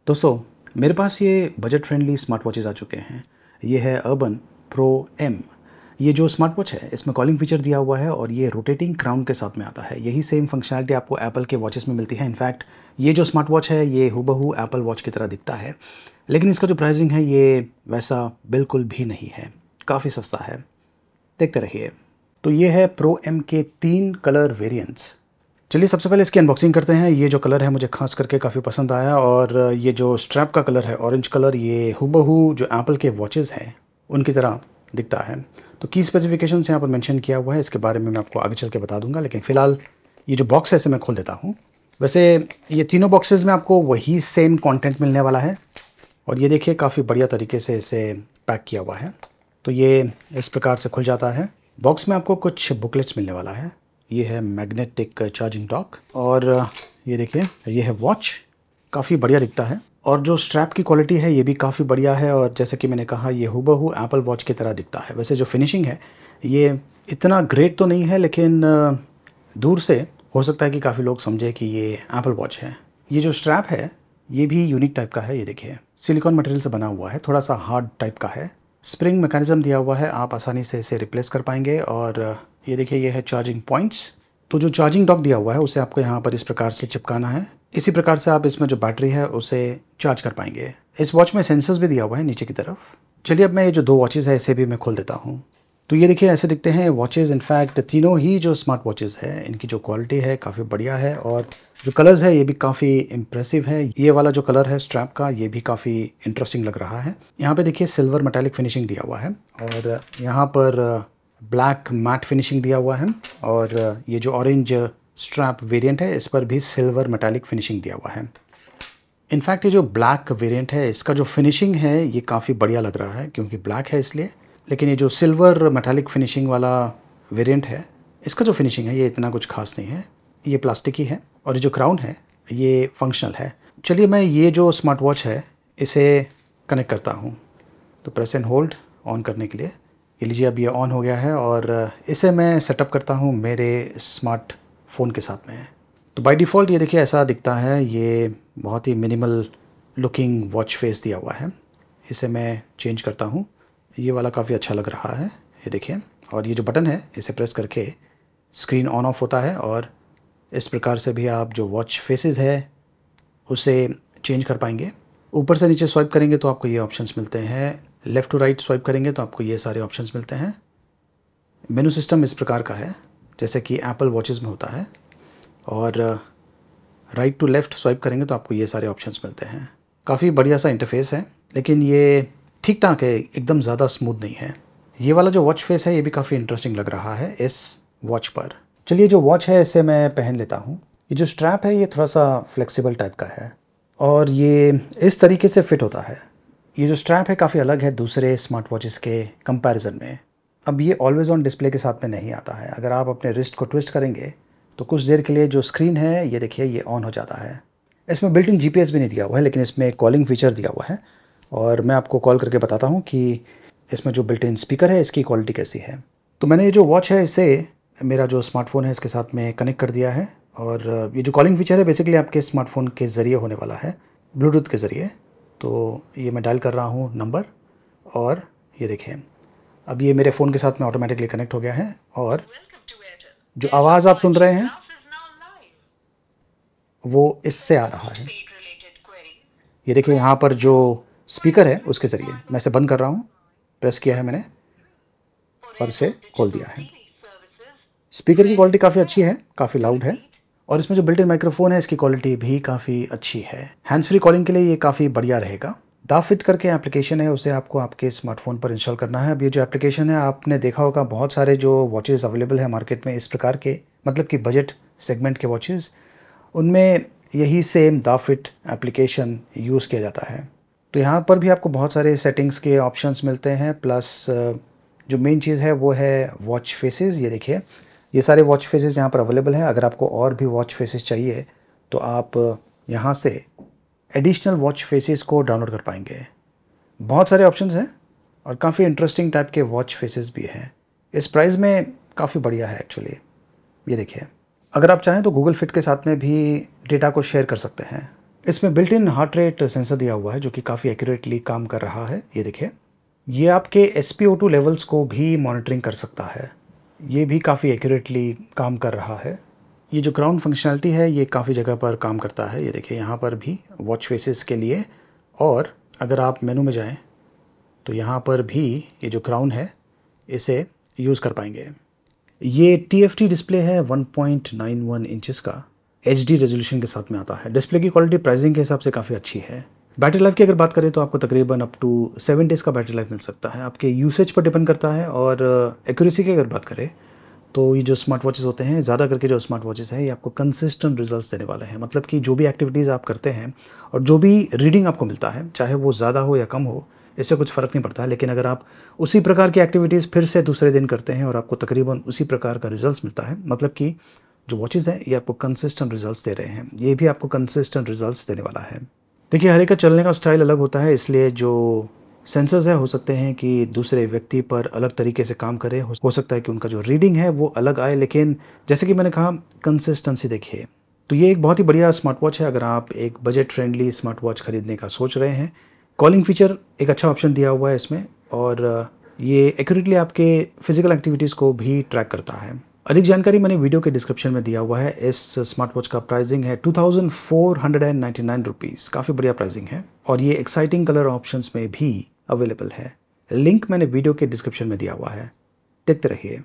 दोस्तों, मेरे पास ये बजट फ्रेंडली स्मार्ट वॉचेज़ आ चुके हैं। ये है अर्बन प्रो एम। ये जो स्मार्ट वॉच है इसमें कॉलिंग फीचर दिया हुआ है और ये रोटेटिंग क्राउन के साथ में आता है। यही सेम फंक्शनैलिटी आपको एप्पल के वॉचेस में मिलती है। इनफैक्ट ये जो स्मार्ट वॉच है ये हूबहू एप्पल वॉच की तरह दिखता है, लेकिन इसका जो प्राइसिंग है ये वैसा बिल्कुल भी नहीं है, काफ़ी सस्ता है। देखते रहिए। तो ये है प्रो एम के 3 कलर वेरिएंट्स। चलिए सबसे पहले इसकी अनबॉक्सिंग करते हैं। ये जो कलर है मुझे खास करके काफ़ी पसंद आया और ये जो स्ट्रैप का कलर है ऑरेंज कलर, ये हूबहू जो एप्पल के वॉचेज़ हैं उनकी तरह दिखता है। तो की स्पेसिफिकेशंस यहाँ पर मेंशन किया हुआ है, इसके बारे में मैं आपको आगे चल के बता दूंगा, लेकिन फ़िलहाल ये जो बॉक्स है इसे मैं खोल देता हूँ। वैसे ये तीनों बॉक्सेस में आपको वही सेम कंटेंट मिलने वाला है और ये देखिए काफ़ी बढ़िया तरीके से इसे पैक किया हुआ है। तो ये इस प्रकार से खुल जाता है। बॉक्स में आपको कुछ बुकलेट्स मिलने वाला है। ये है मैग्नेटिक चार्जिंग डॉक और ये देखिए ये है वॉच, काफ़ी बढ़िया दिखता है और जो स्ट्रैप की क्वालिटी है ये भी काफ़ी बढ़िया है और जैसे कि मैंने कहा ये हूबहू एप्पल वॉच की तरह दिखता है। वैसे जो फिनिशिंग है ये इतना ग्रेट तो नहीं है, लेकिन दूर से हो सकता है कि काफ़ी लोग समझे कि ये एप्पल वॉच है। ये जो स्ट्रैप है ये भी यूनिक टाइप का है। ये देखिए सिलिकॉन मटेरियल से बना हुआ है, थोड़ा सा हार्ड टाइप का है। स्प्रिंग मैकेनिज्म दिया हुआ है, आप आसानी से इसे रिप्लेस कर पाएंगे। और ये देखिए ये है चार्जिंग पॉइंट्स। तो जो चार्जिंग डॉक दिया हुआ है उसे आपको यहाँ पर इस प्रकार से चिपकाना है। इसी प्रकार से आप इसमें जो बैटरी है उसे चार्ज कर पाएंगे। इस वॉच में सेंसर्स भी दिया हुआ है नीचे की तरफ। चलिए अब मैं ये जो 2 वॉचेज़ है इसे भी मैं खोल देता हूँ। तो ये देखिए ऐसे दिखते हैं वॉचेज़। इनफैक्ट तीनों ही जो स्मार्ट वॉचेज़ है इनकी जो क्वालिटी है काफ़ी बढ़िया है और जो कलर्स है ये भी काफ़ी इम्प्रेसिव है। ये वाला जो कलर है स्ट्रैप का ये भी काफ़ी इंटरेस्टिंग लग रहा है। यहाँ पे देखिए सिल्वर मेटालिक फिनिशिंग दिया हुआ है और यहाँ पर ब्लैक मैट फिनिशिंग दिया हुआ है और ये जो ऑरेंज स्ट्रैप वेरिएंट है इस पर भी सिल्वर मेटालिक फिनिशिंग दिया हुआ है। इनफैक्ट ये जो ब्लैक वेरिएंट है इसका जो फिनिशिंग है ये काफ़ी बढ़िया लग रहा है क्योंकि ब्लैक है इसलिए, लेकिन ये जो सिल्वर मेटालिक फिनिशिंग वाला वेरिएंट है इसका जो फिनिशिंग है ये इतना कुछ खास नहीं है। ये प्लास्टिक ही है और ये जो क्राउन है ये फंक्शनल है। चलिए मैं ये जो स्मार्ट वॉच है इसे कनेक्ट करता हूँ। तो प्रेस एंड होल्ड ऑन करने के लिए, ये लीजिए अब ये ऑन हो गया है और इसे मैं सेटअप करता हूँ मेरे स्मार्टफोन के साथ में। तो बाय डिफ़ॉल्ट ये देखिए ऐसा दिखता है। ये बहुत ही मिनिमल लुकिंग वॉच फेस दिया हुआ है। इसे मैं चेंज करता हूँ। ये वाला काफ़ी अच्छा लग रहा है, ये देखिए। और ये जो बटन है इसे प्रेस करके स्क्रीन ऑन ऑफ होता है और इस प्रकार से भी आप जो वॉच फेसेस है उसे चेंज कर पाएंगे। ऊपर से नीचे स्वाइप करेंगे तो आपको ये ऑप्शंस मिलते हैं, लेफ़्ट टू राइट स्वाइप करेंगे तो आपको ये सारे ऑप्शंस मिलते हैं। मेनू सिस्टम इस प्रकार का है जैसे कि एप्पल वॉचेस में होता है और राइट टू लेफ़्ट स्वाइप करेंगे तो आपको ये सारे ऑप्शंस मिलते हैं। काफ़ी बढ़िया सा इंटरफेस है, लेकिन ये ठीक ठाक है, एकदम ज़्यादा स्मूथ नहीं है। ये वाला जो वॉच फेस है ये भी काफ़ी इंटरेस्टिंग लग रहा है इस वॉच पर। चलिए जो वॉच है इसे मैं पहन लेता हूँ। ये जो स्ट्रैप है ये थोड़ा सा फ्लेक्सिबल टाइप का है और ये इस तरीके से फिट होता है। ये जो स्ट्रैप है काफ़ी अलग है दूसरे स्मार्ट वॉचेस के कंपैरिजन में। अब ये ऑलवेज़ ऑन डिस्प्ले के साथ में नहीं आता है। अगर आप अपने रिस्ट को ट्विस्ट करेंगे तो कुछ देर के लिए जो स्क्रीन है ये देखिए ये ऑन हो जाता है। इसमें बिल्ट इन GPS भी नहीं दिया हुआ है, लेकिन इसमें कॉलिंग फीचर दिया हुआ है और मैं आपको कॉल करके बताता हूँ कि इसमें जो बिल्ट इन स्पीकर है इसकी क्वालिटी कैसी है। तो मैंने ये जो वॉच है इसे मेरा जो स्मार्टफोन है इसके साथ में कनेक्ट कर दिया है और ये जो कॉलिंग फीचर है बेसिकली आपके स्मार्टफोन के ज़रिए होने वाला है, ब्लूटूथ के ज़रिए। तो ये मैं डायल कर रहा हूँ नंबर और ये देखिए अब ये मेरे फ़ोन के साथ में ऑटोमेटिकली कनेक्ट हो गया है और जो आवाज़ आप सुन रहे हैं वो इससे आ रहा है। ये देखिए यहाँ पर जो स्पीकर है उसके ज़रिए मैं इसे बंद कर रहा हूँ, प्रेस किया है मैंने और इसे खोल दिया है। स्पीकर की क्वालिटी काफ़ी अच्छी है, काफ़ी लाउड है और इसमें जो बिल्ट इन माइक्रोफोन है इसकी क्वालिटी भी काफ़ी अच्छी है। हैंड्स फ्री कॉलिंग के लिए ये काफ़ी बढ़िया रहेगा। दाफिट करके एप्लीकेशन है उसे आपको आपके स्मार्टफोन पर इंस्टॉल करना है। अब ये जो एप्लीकेशन है आपने देखा होगा बहुत सारे जो वॉचेज़ अवेलेबल है मार्केट में इस प्रकार के, मतलब कि बजट सेगमेंट के वॉचेज़, उनमें यही सेम दाफिट एप्लीकेशन यूज़ किया जाता है। तो यहाँ पर भी आपको बहुत सारे सेटिंग्स के ऑप्शंस मिलते हैं, प्लस जो मेन चीज़ है वो है वॉच फेसेस। ये देखिए ये सारे वॉच फेसेस यहाँ पर अवेलेबल हैं। अगर आपको और भी वॉच फेसेस चाहिए तो आप यहाँ से एडिशनल वॉच फेसेस को डाउनलोड कर पाएंगे। बहुत सारे ऑप्शंस हैं और काफ़ी इंटरेस्टिंग टाइप के वॉच फेसेस भी हैं। इस प्राइस में काफ़ी बढ़िया है एक्चुअली। ये देखिए अगर आप चाहें तो गूगल फिट के साथ में भी डेटा को शेयर कर सकते हैं। इसमें built in heart rate sensor दिया हुआ है जो कि काफ़ी एक्यूरेटली काम कर रहा है। ये देखिए, ये आपके SpO2 लेवल्स को भी मॉनिटरिंग कर सकता है। ये भी काफ़ी एक्यूरेटली काम कर रहा है। ये जो क्राउन फंक्शनैलिटी है ये काफ़ी जगह पर काम करता है। ये देखिए, यहाँ पर भी वॉच फेसेस के लिए, और अगर आप मेनू में जाएं तो यहाँ पर भी ये जो क्राउन है इसे यूज़ कर पाएंगे। ये TFT डिस्प्ले है 1.91 इंचेस का, HD रेजोल्यूशन के साथ में आता है। डिस्प्ले की क्वालिटी प्राइसिंग के हिसाब से काफ़ी अच्छी है। बैटरी लाइफ की अगर बात करें तो आपको तकरीबन अप टू 7 डेज़ का बैटरी लाइफ मिल सकता है। आपके यूसेज पर डिपेंड करता है। और एक्यूरेसी की अगर बात करें तो ये जो स्मार्ट वॉचेस होते हैं, ज़्यादा करके जो स्मार्ट वॉचेस हैं ये आपको कंसिस्टेंट रिजल्ट्स देने वाले हैं। मतलब कि जो भी एक्टिविटीज़ आप करते हैं और जो भी रीडिंग आपको मिलता है, चाहे वो ज़्यादा हो या कम हो, इससे कुछ फ़र्क नहीं पड़ता है। लेकिन अगर आप उसी प्रकार की एक्टिविटीज़ फिर से दूसरे दिन करते हैं और आपको तकरीबन उसी प्रकार का रिजल्ट्स मिलता है, मतलब कि जो वॉचेस हैं ये आपको कंसिस्टेंट रिजल्ट्स दे रहे हैं। ये भी आपको कंसिस्टेंट रिजल्ट्स देने वाला है। देखिए, हर एक का चलने का स्टाइल अलग होता है, इसलिए जो सेंसर्स है हो सकते हैं कि दूसरे व्यक्ति पर अलग तरीके से काम करे। हो सकता है कि उनका जो रीडिंग है वो अलग आए, लेकिन जैसे कि मैंने कहा, कंसिस्टेंसी देखिए। तो ये एक बहुत ही बढ़िया स्मार्ट वॉच है अगर आप एक बजट फ्रेंडली स्मार्ट वॉच खरीदने का सोच रहे हैं। कॉलिंग फीचर एक अच्छा ऑप्शन दिया हुआ है इसमें, और ये एक्यूरेटली आपके फिजिकल एक्टिविटीज़ को भी ट्रैक करता है। अधिक जानकारी मैंने वीडियो के डिस्क्रिप्शन में दिया हुआ है। इस स्मार्ट वॉच का प्राइसिंग है 2499 रुपीज़, काफ़ी बढ़िया प्राइसिंग है। और ये एक्साइटिंग कलर ऑप्शंस में भी अवेलेबल है। लिंक मैंने वीडियो के डिस्क्रिप्शन में दिया हुआ है, देखते रहिए।